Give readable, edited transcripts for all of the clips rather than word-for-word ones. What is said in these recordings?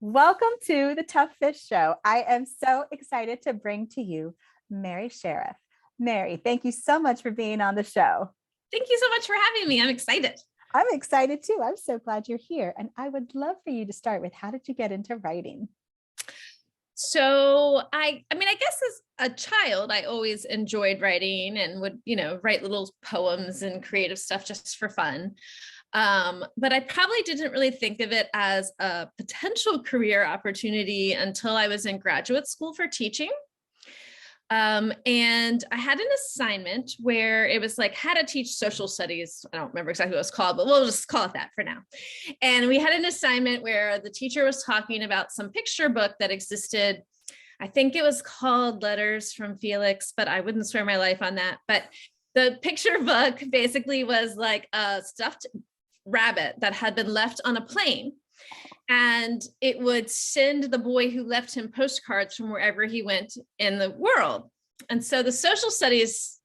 Welcome to the TufFish Show. I am so excited to bring to you Mary Sheriff. Mary, thank you so much for being on the show. Thank you so much for having me. I'm excited. I'm excited too. I'm so glad you're here. And I would love for you to start with, how did you get into writing? So I guess as a child, I always enjoyed writing and would, write little poems and creative stuff just for fun. But I probably didn't really think of it as a potential career opportunity until I was in graduate school for teaching. And I had an assignment where it was like how to teach social studies. I don't remember exactly what it was called, but we'll just call it that for now. And we had an assignment where the teacher was talking about some picture book that existed. I think it was called Letters from Felix, but I wouldn't swear my life on that. But the picture book basically was like a stuffed rabbit that had been left on a plane. And it would send the boy who left him postcards from wherever he went in the world. And so the social studies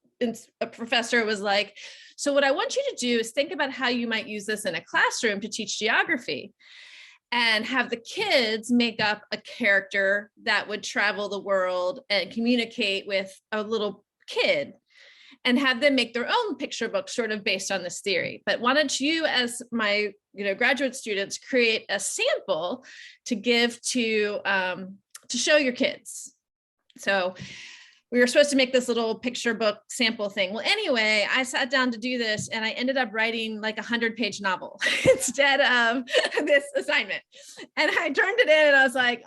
professor was like, so what I want you to do is think about how you might use this in a classroom to teach geography, and have the kids make up a character that would travel the world and communicate with a little kid, and have them make their own picture book sort of based on this theory. But wanted you, as my graduate students, create a sample to give to show your kids. So we were supposed to make this little picture book sample thing. Well, anyway, I sat down to do this and I ended up writing like 100-page novel instead of this assignment. And I turned it in and I was like,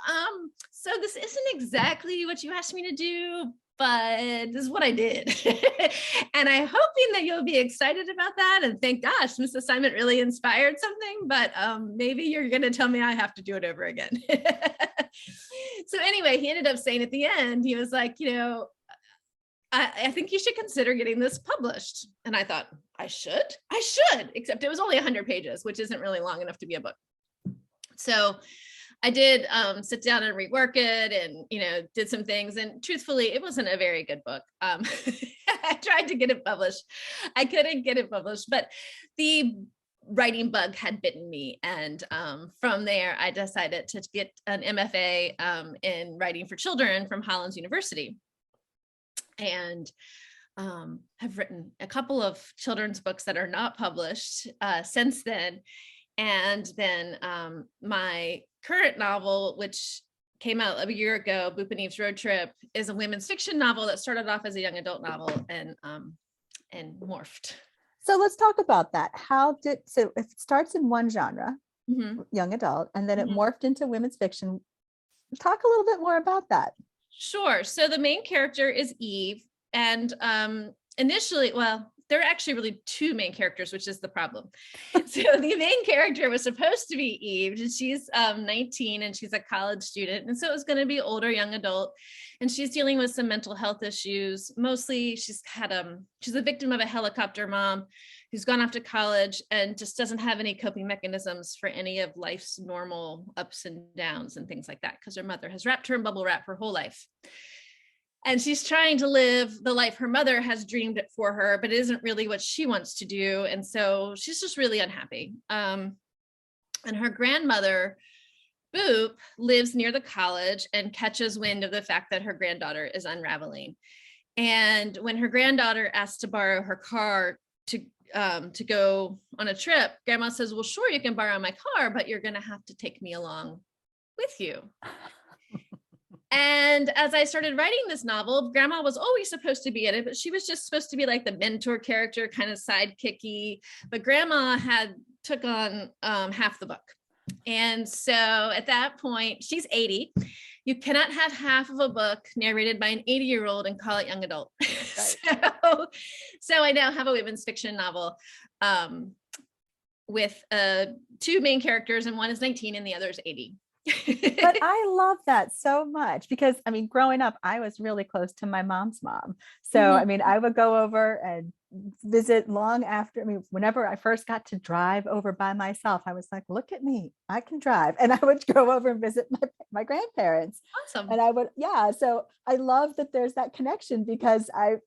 so this isn't exactly what you asked me to do, but this is what I did. And I'm hoping that you'll be excited about that. And thank gosh, this assignment really inspired something, but maybe you're going to tell me I have to do it over again. So anyway, he ended up saying at the end, he was like, I think you should consider getting this published. And I thought, I should, except it was only 100 pages, which isn't really long enough to be a book. So I did sit down and rework it and, did some things. And truthfully, it wasn't a very good book. I tried to get it published. I couldn't get it published, but the writing bug had bitten me. And from there, I decided to get an MFA in writing for children from Hollins University. And have written a couple of children's books that are not published since then. And then my current novel, which came out a year ago, Boop and Eve's Road Trip, is a women's fiction novel that started off as a young adult novel and morphed. So let's talk about that. So if it starts in one genre, young adult, and then it morphed into women's fiction, talk a little bit more about that. Sure. So the main character is Eve, and initially, well, there are actually really two main characters, which is the problem. So the main character was supposed to be Eve, and she's 19 and she's a college student. And so it was going to be older, young adult. And she's dealing with some mental health issues. Mostly she's a victim of a helicopter mom who's gone off to college and just doesn't have any coping mechanisms for any of life's normal ups and downs and things like that, because her mother has wrapped her in bubble wrap her whole life. And she's trying to live the life her mother has dreamed it for her, but it isn't really what she wants to do. And so she's just really unhappy. And her grandmother, Boop, lives near the college and catches wind of the fact that her granddaughter is unraveling. And when her granddaughter asks to borrow her car to go on a trip, Grandma says, well, sure, you can borrow my car, but you're going to have to take me along with you. And as I started writing this novel, Grandma was always supposed to be in it, but she was just supposed to be like the mentor character, kind of sidekicky. But Grandma took on half the book. And so at that point, she's 80. You cannot have half of a book narrated by an 80-year-old and call it young adult. Right. So I now have a women's fiction novel with two main characters, and one is 19 and the other is 80. But I love that so much because, growing up, I was really close to my mom's mom. So, I would go over and visit long after, whenever I first got to drive over by myself, I was like, look at me, I can drive. And I would go over and visit my grandparents. Awesome. And so I love that there's that connection, because I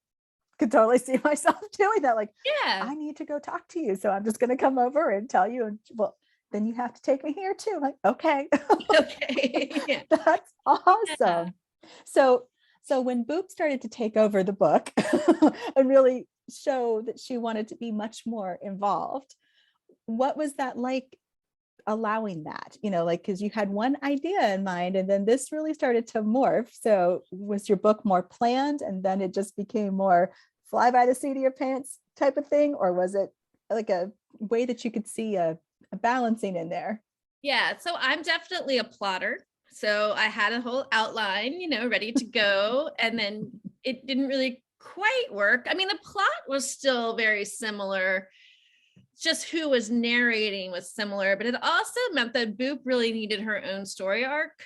could totally see myself doing that. Like, yeah, I need to go talk to you. So I'm just going to come over and tell you. And well, then you have to take me here too. Like, okay. Okay. Yeah. That's Yeah. awesome. So, so when Boop started to take over the book and really show that she wanted to be much more involved, what was that like, allowing that, like, because you had one idea in mind and then this really started to morph. So was your book more planned and then it just became more fly by the seat of your pants type of thing? Or was it like a way that you could see a balancing in there? Yeah. So I'm definitely a plotter. So I had a whole outline, ready to go. And then it didn't really quite work. I mean, the plot was still very similar. Just who was narrating was similar, but it also meant that Boop really needed her own story arc.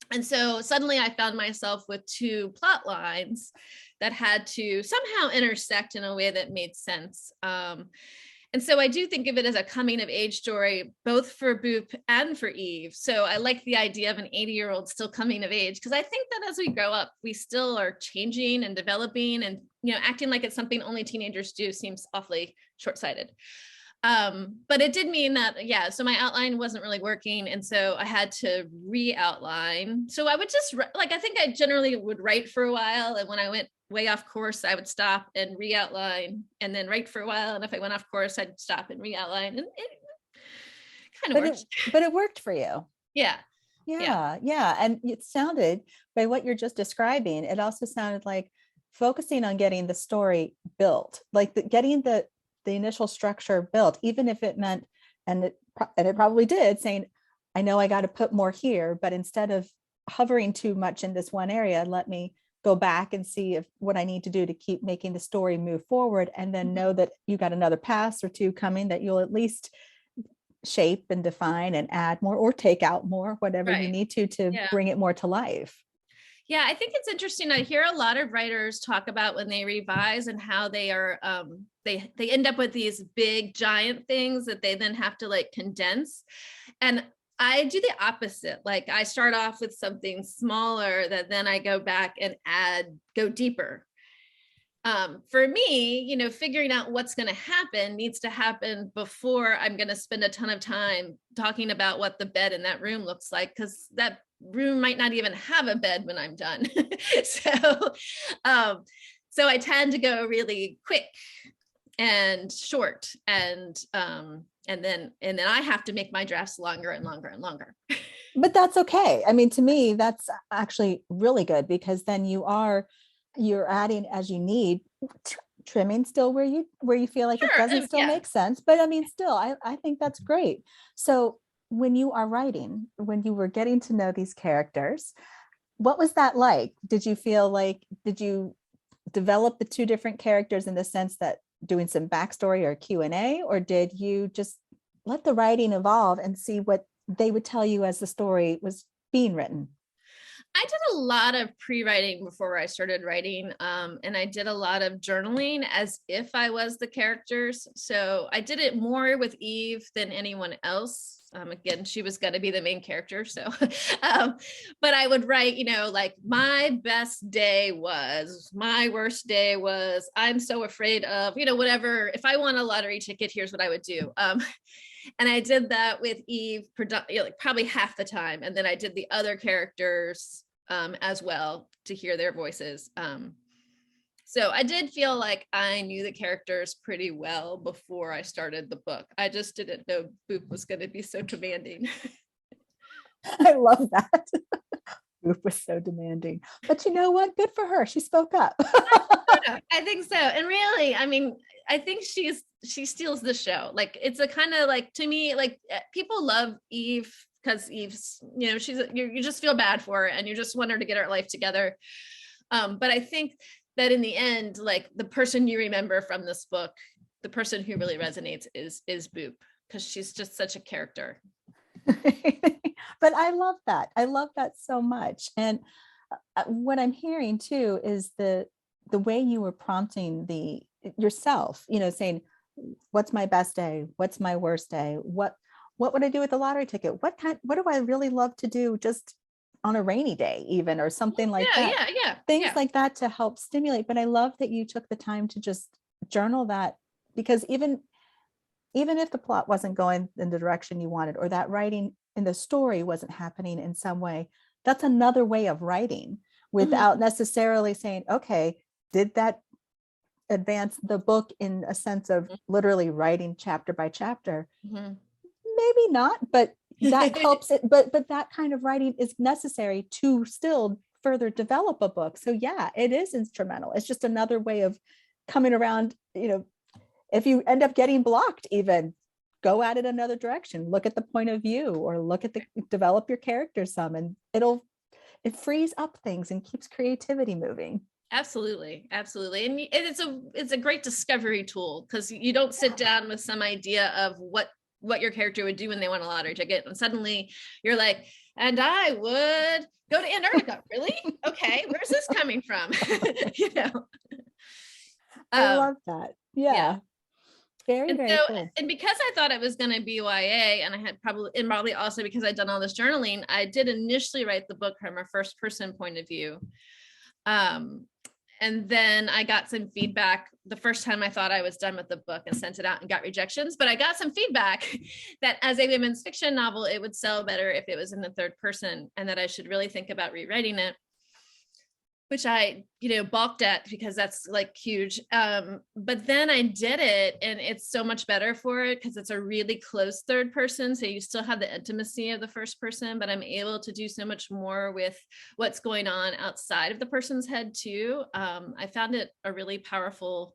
And so suddenly I found myself with two plot lines that had to somehow intersect in a way that made sense. And so I do think of it as a coming of age story, both for Boop and for Eve. So I like the idea of an 80-year-old still coming of age, because I think that as we grow up, we still are changing and developing, and acting like it's something only teenagers do seems awfully short-sighted. But it did mean that, yeah, so my outline wasn't really working. And so I had to re-outline. So I would just, I think I generally would write for a while. And when I went way off course, I would stop and re-outline and then write for a while. And if I went off course, I'd stop and re-outline. And it kind of worked. But it worked for you. Yeah. Yeah. And it sounded, by what you're just describing, it also sounded like focusing on getting the story built, like getting the initial structure built, even if it meant, and it probably did, saying, I know I got to put more here, but instead of hovering too much in this one area, let me go back and see if what I need to do to keep making the story move forward, and then know that you got another pass or two coming that you'll at least shape and define and add more or take out more, whatever you need to bring it more to life. Yeah, I think it's interesting. I hear a lot of writers talk about when they revise and how they are they end up with these big giant things that they then have to condense. And I do the opposite. Like, I start off with something smaller that then I go back and go deeper. For me, figuring out what's going to happen needs to happen before I'm going to spend a ton of time talking about what the bed in that room looks like, because that room might not even have a bed when I'm done. So I tend to go really quick and short, and then I have to make my drafts longer and longer and longer. But that's okay. I mean, to me, that's actually really good, because then you're adding as you need, trimming still where you feel like it doesn't still make sense. But I mean, still, I think that's great. So when you are writing, when you were getting to know these characters, what was that like? Did you develop the two different characters in the sense that doing some backstory or Q&A, or did you just let the writing evolve and see what they would tell you as the story was being written? I did a lot of pre-writing before I started writing, and I did a lot of journaling as if I was the characters. So I did it more with Eve than anyone else. Again, she was going to be the main character. So, but I would write, my best day was, my worst day was, I'm so afraid of, whatever. If I won a lottery ticket, here's what I would do. And I did that with Eve probably half the time. And then I did the other characters as well to hear their voices. So I did feel like I knew the characters pretty well before I started the book. I just didn't know Boop was going to be so demanding. I love that. Boop was so demanding. But you know what? Good for her. She spoke up. I think so. And really, I mean, I think she steals the show. Like, it's a kind of to me, people love Eve because Eve's, you just feel bad for her and you just want her to get her life together. But I think that in the end, the person you remember from this book, the person who really resonates is Boop, because she's just such a character. But I love that. I love that so much. And what I'm hearing too is the way you were prompting yourself, saying, what's my best day? What's my worst day? What would I do with the lottery ticket? What do I really love to do just on a rainy day, even, or something like that? Things like that to help stimulate. But I love that you took the time to just journal that, because even even if the plot wasn't going in the direction you wanted, or that writing in the story wasn't happening in some way, that's another way of writing without necessarily saying, okay, did that advance the book in a sense of literally writing chapter by chapter? Maybe not, but that helps it. But that kind of writing is necessary to still further develop a book. So yeah, it is instrumental. It's just another way of coming around. If you end up getting blocked, even go at it another direction, look at the point of view, or develop your character some, and it frees up things and keeps creativity moving. Absolutely. And it's a great discovery tool, because you don't sit down with some idea of what your character would do when they won a lottery ticket, and suddenly you're like, and I would go to Antarctica. Really? Okay, where's this coming from? I love that. Yeah. Very, very cool. And because I thought it was going to be YA, and I had probably also because I'd done all this journaling, I did initially write the book from a first person point of view. And then I got some feedback the first time I thought I was done with the book and sent it out and got rejections. But I got some feedback that as a women's fiction novel, it would sell better if it was in the third person, and that I should really think about rewriting it, which I, balked at because that's like huge. But then I did it, and it's so much better for it because it's a really close third person. So you still have the intimacy of the first person, but I'm able to do so much more with what's going on outside of the person's head too. I found it a really powerful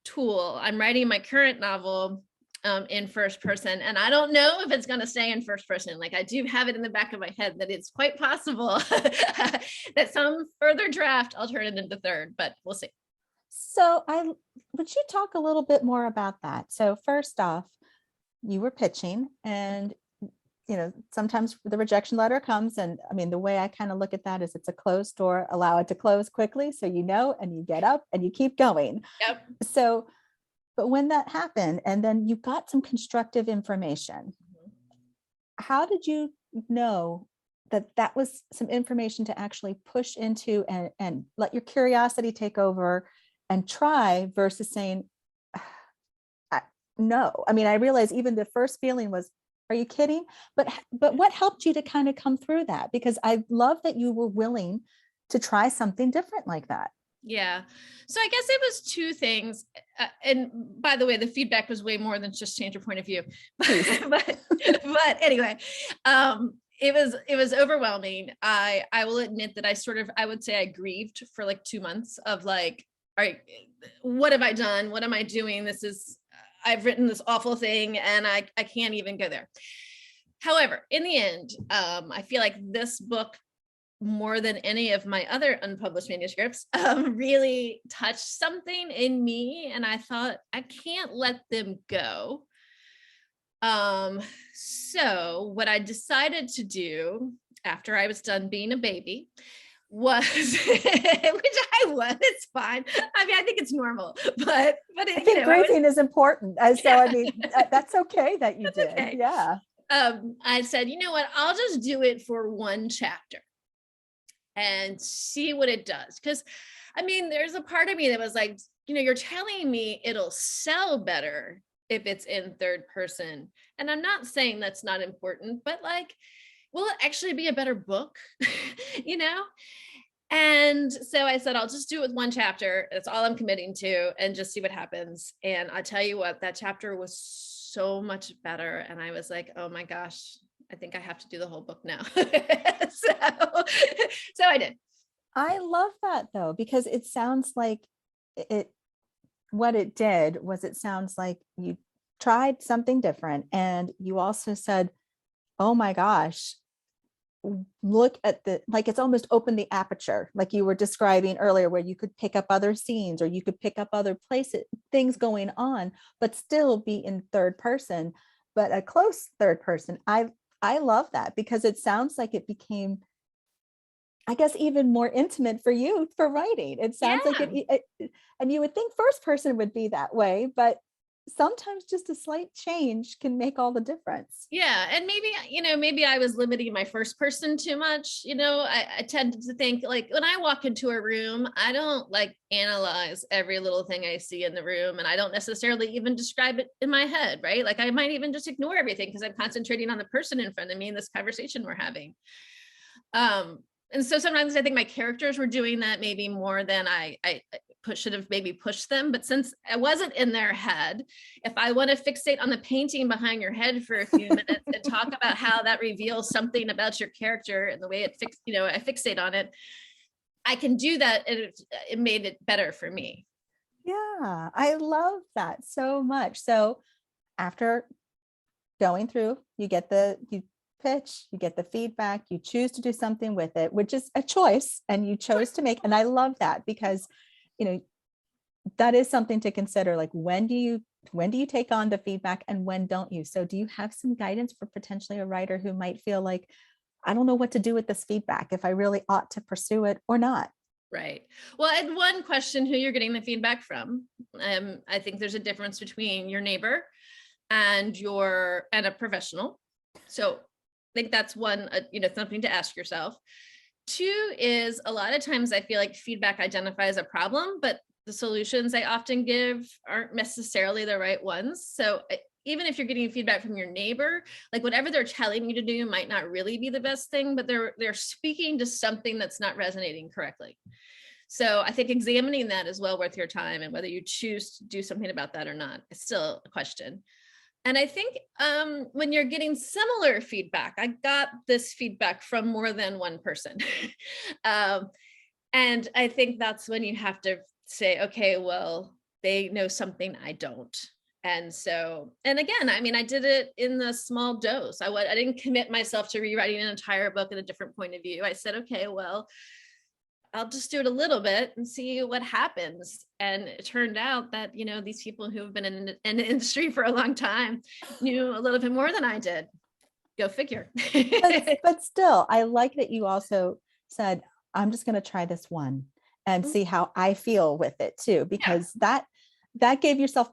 tool. I'm writing my current novel in first person, and I don't know if it's going to stay in first person. Like, I do have it in the back of my head that it's quite possible that some further draft I'll turn it into third, but we'll see. So would you talk a little bit more about that? So first off, you were pitching, and sometimes the rejection letter comes, and I mean, the way I kind of look at that is it's a closed door, allow it to close quickly, so and you get up and you keep going. Yep. So but when that happened, and then you got some constructive information, how did you know that was some information to actually push into and let your curiosity take over and try, versus saying, no? I mean, I realize even the first feeling was, are you kidding? But what helped you to kind of come through that? Because I love that you were willing to try something different like that. Yeah. So I guess it was two things. And by the way, the feedback was way more than just change your point of view. but anyway, it was overwhelming. I will admit that I would say I grieved for like 2 months of like, all right, what have I done? What am I doing? I've written this awful thing, and I can't even go there. However, in the end, I feel like this book, more than any of my other unpublished manuscripts, really touched something in me, and I thought, I can't let them go. So what I decided to do after I was done being a baby was, which I was, it's fine. I mean, I think it's normal, but I think grieving is important. So I mean, that's okay that you did. Okay. Yeah. I said, you know what, I'll just do it for one chapter and see what it does. Because I mean, there's a part of me that was like, you're telling me it'll sell better if it's in third person. And I'm not saying that's not important, but like, will it actually be a better book? And so I said, I'll just do it with one chapter. That's all I'm committing to, and just see what happens. And I tell you what, that chapter was so much better. And I was like, oh my gosh, I think I have to do the whole book now. so I did. I love that though, because it sounds like what it did was, it sounds like you tried something different, and you also said, oh my gosh, look at like it's almost opened the aperture, like you were describing earlier, where you could pick up other scenes, or you could pick up other places, things going on, but still be in third person, but a close third person. I love that, because it sounds like it became, I guess, even more intimate for you for writing. It sounds like it, and you would think first person would be that way, but sometimes just a slight change can make all the difference. Yeah. And maybe, maybe I was limiting my first person too much. I tend to think like when I walk into a room, I don't like analyze every little thing I see in the room. And I don't necessarily even describe it in my head, right? Like I might even just ignore everything because I'm concentrating on the person in front of me in this conversation we're having. And so sometimes I think my characters were doing that maybe more than I should have maybe pushed them. But since I wasn't in their head, if I want to fixate on the painting behind your head for a few minutes and talk about how that reveals something about your character and the way it I fixate on it, I can do that. And it made it better for me. Yeah, I love that so much. So after going through, you pitch, you get the feedback, you choose to do something with it, which is a choice, and you chose to make. And I love that because, that is something to consider. Like, when do you take on the feedback and when don't you? So do you have some guidance for potentially a writer who might feel like, I don't know what to do with this feedback, if I really ought to pursue it or not? Right. Well, and one question, who you're getting the feedback from. I think there's a difference between your neighbor and a professional. So I think that's one, something to ask yourself. Two is, a lot of times I feel like feedback identifies a problem, but the solutions I often give aren't necessarily the right ones. So even if you're getting feedback from your neighbor, like whatever they're telling you to do might not really be the best thing, but they're speaking to something that's not resonating correctly. So I think examining that is well worth your time, and whether you choose to do something about that or not is still a question. And I think when you're getting similar feedback, I got this feedback from more than one person. And I think that's when you have to say, okay, well, they know something I don't. And so, and again, I mean, I did it in the small dose. I didn't commit myself to rewriting an entire book in a different point of view. I said, okay, well, I'll just do it a little bit and see what happens. And it turned out that, these people who have been in the industry for a long time knew a little bit more than I did. Go figure. but still, I like that you also said, I'm just going to try this one and see how I feel with it too, because that gave yourself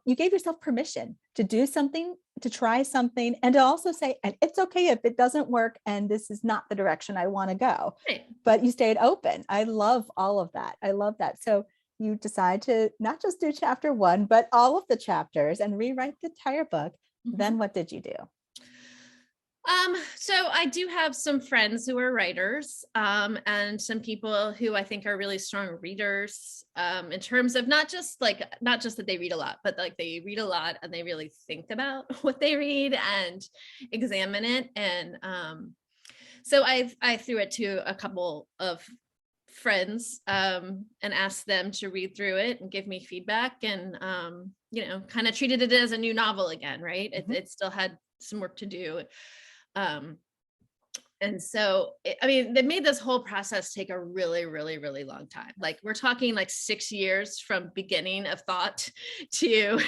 permission to do something, to try something, and to also say, and it's okay if it doesn't work and this is not the direction I want to go. Right. But you stayed open. I love all of that. I love that. So you decide to not just do chapter 1, but all of the chapters and rewrite the entire book. Mm-hmm. Then what did you do? So I do have some friends who are writers, and some people who I think are really strong readers, in terms of not just that they read a lot, but like they read a lot and they really think about what they read and examine it. And so I threw it to a couple of friends, and asked them to read through it and give me feedback, and kind of treated it as a new novel again, right? Mm-hmm. It still had some work to do. And so, they made this whole process take a really, really, really long time. Like, we're talking like 6 years from beginning of thought to,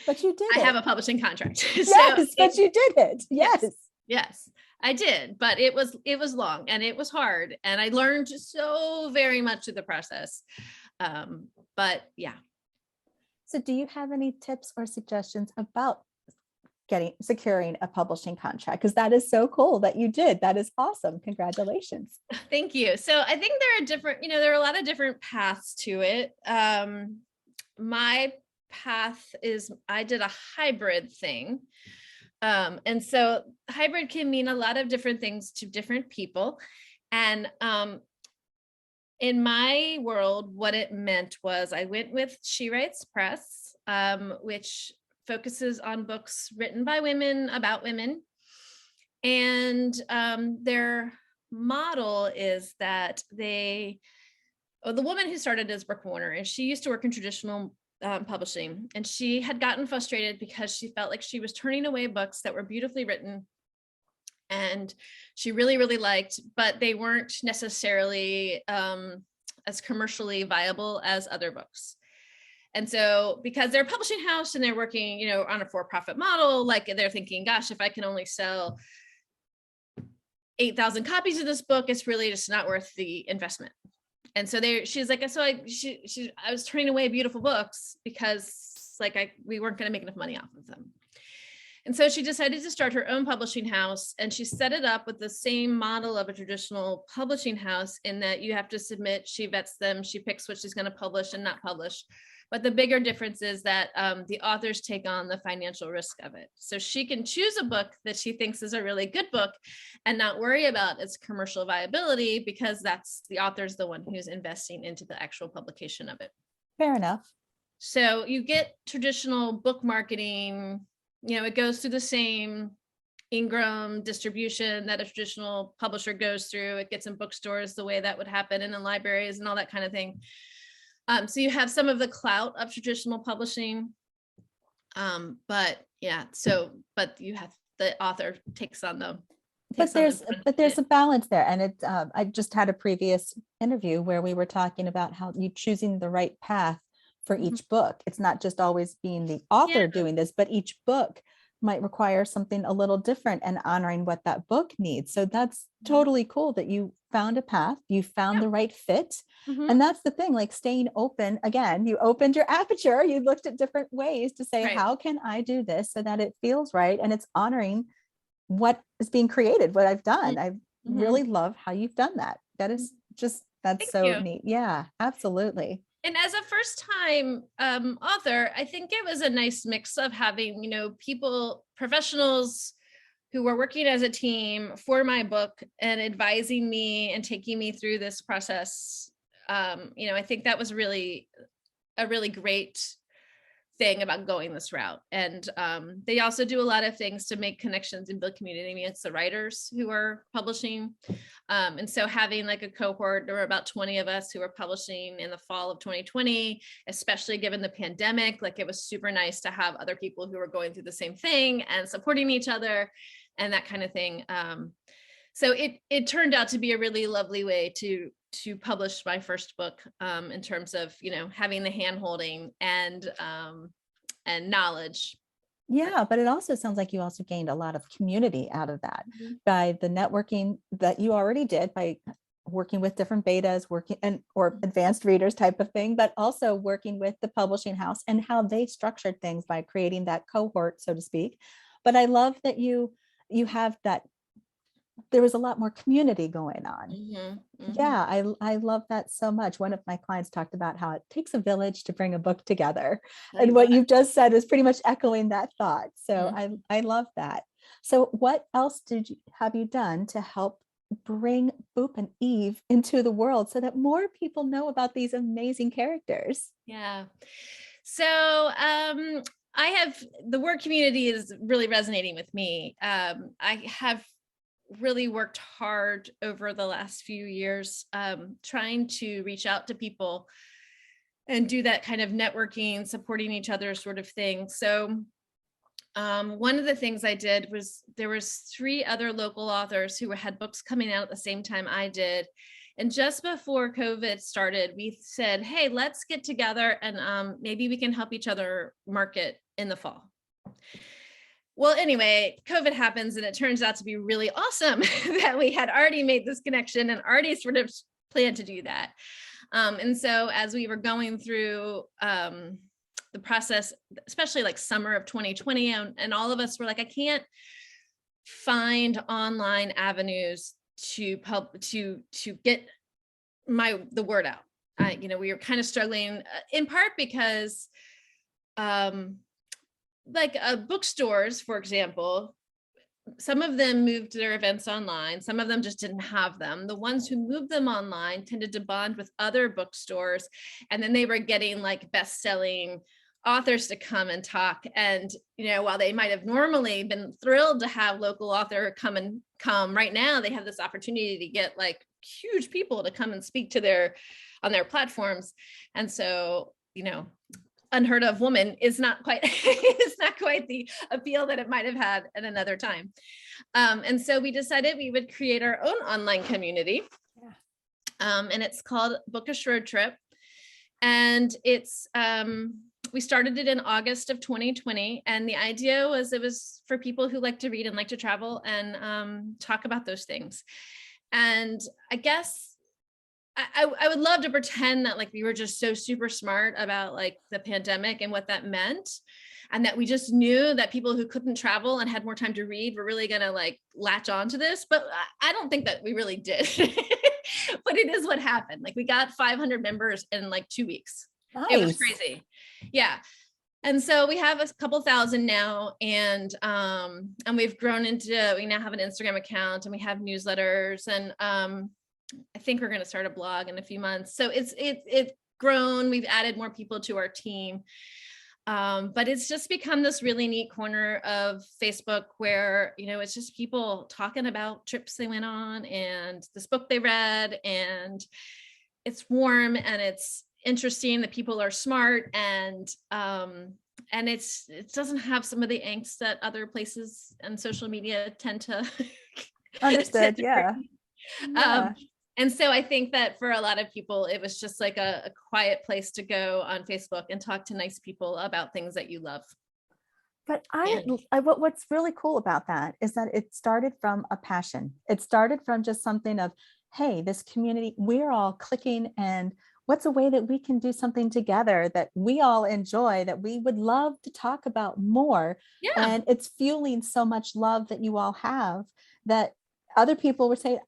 but you did I have a publishing contract. Yes, but you did it. Yes, I did. But it was long and it was hard. And I learned so very much of the process. But yeah. So do you have any tips or suggestions about securing a publishing contract? Because that is so cool that you did. That is awesome. Congratulations. Thank you. So I think there are a lot of different paths to it. My path is, I did a hybrid thing. And so hybrid can mean a lot of different things to different people. And in my world, what it meant was I went with She Writes Press, which focuses on books written by women about women. And their model is that the woman who started as Brooke Warner, and she used to work in traditional publishing, and she had gotten frustrated because she felt like she was turning away books that were beautifully written and she really, really liked, but they weren't necessarily as commercially viable as other books. And so because they're a publishing house and they're working, on a for-profit model, like they're thinking, gosh, if I can only sell 8,000 copies of this book, it's really just not worth the investment. And so she's like, so I was turning away beautiful books because like we weren't going to make enough money off of them. And so she decided to start her own publishing house, and she set it up with the same model of a traditional publishing house in that you have to submit, she vets them, she picks what she's going to publish and not publish. But the bigger difference is that the authors take on the financial risk of it. So she can choose a book that she thinks is a really good book and not worry about its commercial viability, because that's the author's the one who's investing into the actual publication of it. Fair enough. So you get traditional book marketing, it goes through the same Ingram distribution that a traditional publisher goes through. It gets in bookstores the way that would happen, and in libraries and all that kind of thing. So you have some of the clout of traditional publishing, but you have the author takes on the. But there's a balance there, and I just had a previous interview where we were talking about how you choosing the right path for each book. It's not just always being the author doing this, but each book might require something a little different and honoring what that book needs. So that's totally cool that you found a path, you found the right fit. And that's the thing, like staying open. Again, you opened your aperture, you looked at different ways to say, how can I do this so that it feels right? And it's honoring what is being created, what I've done. I really love how you've done that. That is just, that's so neat. Yeah, absolutely. And as a first time author, I think it was a nice mix of having, professionals who were working as a team for my book and advising me and taking me through this process. I think that was really a really great thing about going this route. And they also do a lot of things to make connections in the community. I mean, it's the writers who are publishing. And so having like a cohort, there were about 20 of us who were publishing in the fall of 2020, especially given the pandemic, like it was super nice to have other people who were going through the same thing and supporting each other and that kind of thing. So it turned out to be a really lovely way to publish my first book, in terms of, having the hand-holding and knowledge. Yeah, but it also sounds like you also gained a lot of community out of that by the networking that you already did by working with different betas, or advanced readers type of thing, but also working with the publishing house and how they structured things by creating that cohort, so to speak. But I love that you have that. There was a lot more community going on. Yeah, I love that so much. One of my clients talked about how it takes a village to bring a book together. And what you've just said is pretty much echoing that thought. So I love that. So what else have you done to help bring Boop and Eve into the world so that more people know about these amazing characters? Yeah. So the word community is really resonating with me. I have really worked hard over the last few years, trying to reach out to people and do that kind of networking, supporting each other sort of thing. So one of the things I did was there was 3 other local authors who had books coming out at the same time I did. And just before COVID started, we said, hey, let's get together and maybe we can help each other market in the fall. Well, anyway, COVID happens and it turns out to be really awesome that we had already made this connection and already sort of planned to do that. And so as we were going through the process, especially like summer of 2020, and all of us were like, I can't find online avenues to get the word out. We were kind of struggling in part because bookstores, for example, some of them moved their events online. Some of them just didn't have them. The ones who moved them online tended to bond with other bookstores. And then they were getting like best-selling authors to come and talk. And, while they might have normally been thrilled to have local author come right now, they have this opportunity to get like huge people to come and speak to on their platforms. And so, Unheard of Woman is not quite the appeal that it might have had at another time. And so we decided we would create our own online community. And it's called Bookish Road Trip. And we started it in August of 2020. And the idea was it was for people who like to read and like to travel and talk about those things. And I guess I would love to pretend that like we were just so super smart about like the pandemic and what that meant. And that we just knew that people who couldn't travel and had more time to read were really going to like latch on to this. But I don't think that we really did. But it is what happened. Like we got 500 members in like 2 weeks. Nice. It was crazy. Yeah. And so we have a couple thousand now, and we've grown into, we now have an Instagram account and we have newsletters, and I think we're going to start a blog in a few months. So it's grown. We've added more people to our team. But it's just become this really neat corner of Facebook where, you know, it's just people talking about trips they went on and this book they read, and it's warm and it's interesting. The people are smart, and it doesn't have some of the angst that other places and social media tend to Understood. Yeah. And so I think that for a lot of people, it was just like a quiet place to go on Facebook and talk to nice people about things that you love. But what's really cool about that is that it started from a passion. It started from just something of, hey, this community, we're all clicking, and what's a way that we can do something together that we all enjoy, that we would love to talk about more. Yeah. And it's fueling so much love that you all have, that other people were saying,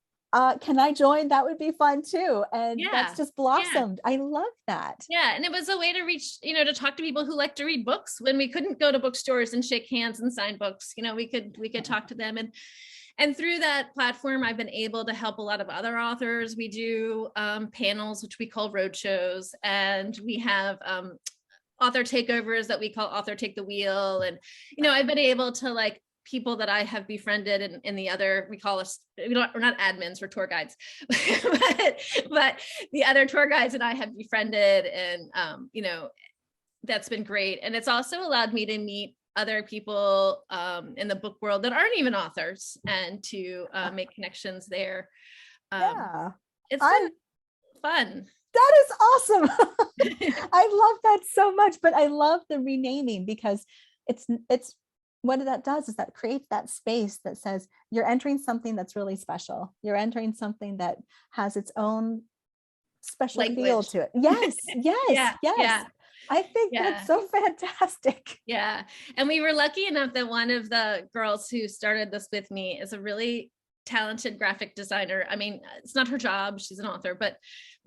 can I join? That would be fun too. And that's just blossomed. I love that. Yeah. And it was a way to reach, you know, to talk to people who like to read books when we couldn't go to bookstores and shake hands and sign books. You know, we could talk to them. And through that platform, I've been able to help a lot of other authors. We do panels, which we call road shows. And we have author takeovers that we call Author Take the Wheel. And, you know, I've been able to like, people that I have befriended in the other, we're not admins, we're tour guides, but the other tour guides that I have befriended, and you know, that's been great. And it's also allowed me to meet other people in the book world that aren't even authors, and to make connections there. It's been fun. That is awesome. I love that so much, but I love the renaming, because it's what that does is that creates that space that says you're entering something that's really special. You're entering something that has its own special feel to it. Yes, yes, yes. Yeah. I think that's so fantastic. Yeah. And we were lucky enough that one of the girls who started this with me is a really talented graphic designer. I mean, it's not her job, she's an author, but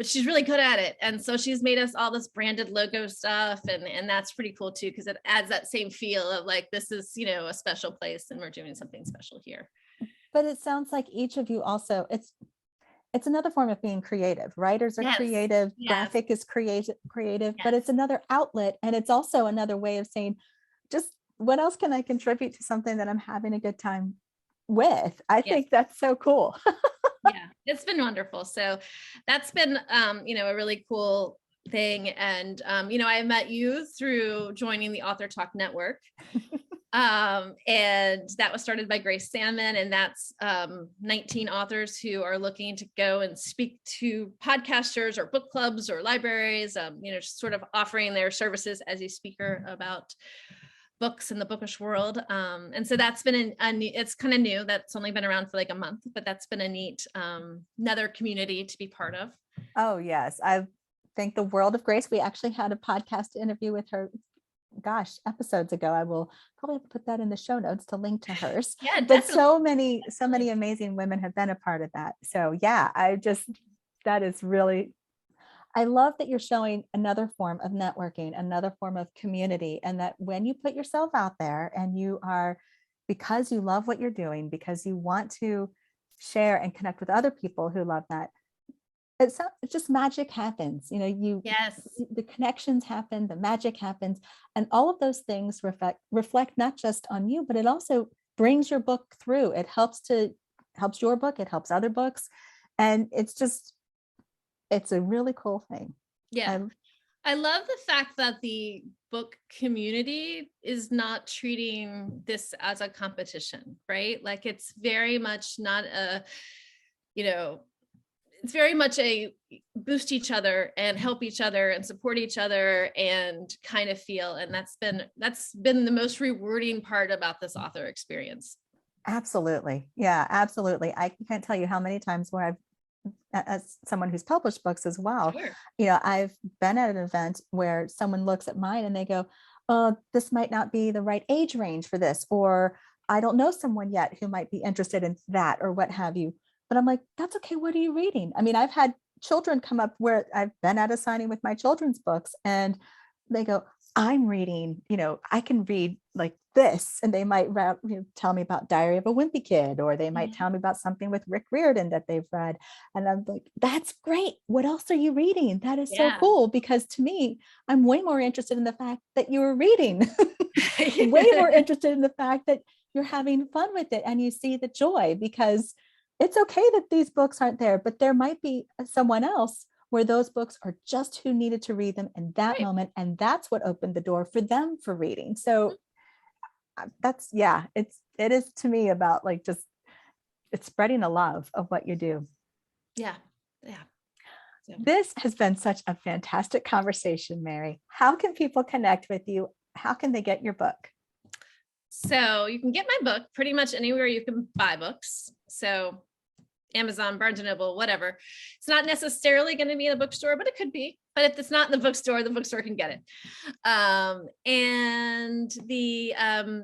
she's really good at it. And so she's made us all this branded logo stuff, and that's pretty cool too, because it adds that same feel of like, this is, you know, a special place and we're doing something special here. But it sounds like each of you also, it's another form of being creative. Writers are creative, graphic is creative, but it's another outlet, and it's also another way of saying, just what else can I contribute to something that I'm having a good time with? I think that's so cool. Yeah, it's been wonderful. So that's been, you know, a really cool thing. And, you know, I met you through joining the Author Talk Network. And that was started by Grace Salmon, and that's 19 authors who are looking to go and speak to podcasters or book clubs or libraries, you know, just sort of offering their services as a speaker about books in the bookish world. And so that's been it's kind of new. That's only been around for like a month, but that's been a neat, another community to be part of. Oh yes. I think the world of Grace. We actually had a podcast interview with her, episodes ago. I will probably put that in the show notes to link to hers. Yeah, but so many amazing women have been a part of that. So yeah, that is really, I love that you're showing another form of networking, another form of community, and that when you put yourself out there and you are, because you love what you're doing, because you want to share and connect with other people who love that, it's just magic happens. You know, the connections happen, the magic happens, and all of those things reflect not just on you, but it also brings your book through. It helps your book, it helps other books, and it's a really cool thing. Yeah. I love the fact that the book community is not treating this as a competition, right? Like it's very much not it's very much a boost each other and help each other and support each other and kind of feel. And that's been the most rewarding part about this author experience. Absolutely. Yeah, absolutely. I can't tell you how many times where as someone who's published books as well, Sure. I've been at an event where someone looks at mine and they go, oh, this might not be the right age range for this, or I don't know someone yet who might be interested in that, or what have you. But I'm like, that's okay. What are you reading? I mean, I've had children come up where I've been at a signing with my children's books and they go, I'm reading, I can read like this. And they might tell me about Diary of a Wimpy Kid, or they might tell me about something with Rick Riordan that they've read. And I'm like, that's great. What else are you reading? That is so Yeah. cool. Because to me, I'm way more interested in the fact that you're reading, way more interested in the fact that you're having fun with it and you see the joy, because it's okay that these books aren't there, but there might be someone else where those books are just who needed to read them in that moment. And that's what opened the door for them for reading. So that's, it is to me about like, just, it's spreading the love of what you do. Yeah. This has been such a fantastic conversation, Mary. How can people connect with you? How can they get your book? So you can get my book pretty much anywhere you can buy books. So Amazon, Barnes and Noble, whatever. It's not necessarily going to be in a bookstore, but it could be. But if it's not in the bookstore can get it. And the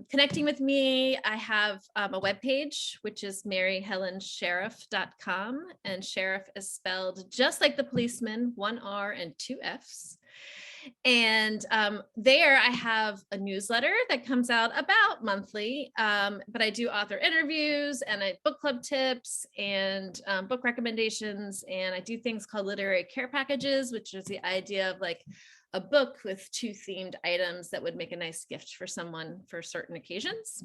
connecting with me, I have a webpage, which is maryhelensheriff.com. And Sheriff is spelled just like the policeman, 1 R and 2 Fs. And there I have a newsletter that comes out about monthly, but I do author interviews and I book club tips and book recommendations. And I do things called literary care packages, which is the idea of like a book with 2 themed items that would make a nice gift for someone for certain occasions.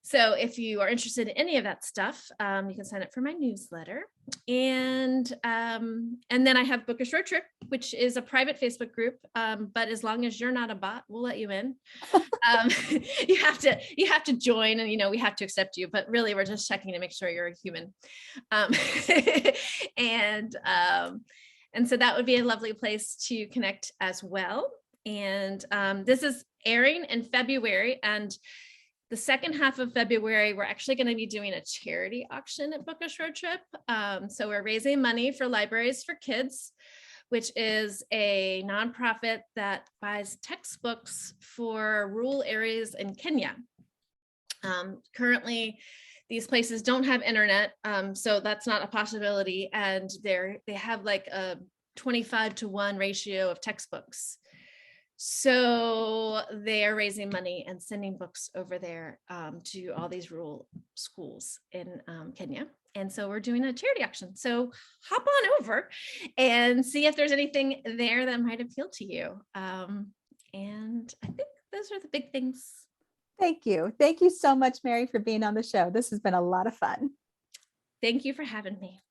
So if you are interested in any of that stuff, you can sign up for my newsletter. And then I have Bookish Road Trip, which is a private Facebook group. But as long as you're not a bot, we'll let you in. You have to join, and we have to accept you. But really, we're just checking to make sure you're a human. And so that would be a lovely place to connect as well. And this is airing in February, and the second half of February, we're actually going to be doing a charity auction at Bookish Road Trip. So we're raising money for Libraries for Kids, which is a nonprofit that buys textbooks for rural areas in Kenya. Currently, these places don't have internet, so that's not a possibility. And they have like a 25-to-1 ratio of textbooks. So they are raising money and sending books over there to all these rural schools in Kenya. And so we're doing a charity auction. So hop on over and see if there's anything there that might appeal to you. And I think those are the big things. Thank you. Thank you so much, Mary, for being on the show. This has been a lot of fun. Thank you for having me.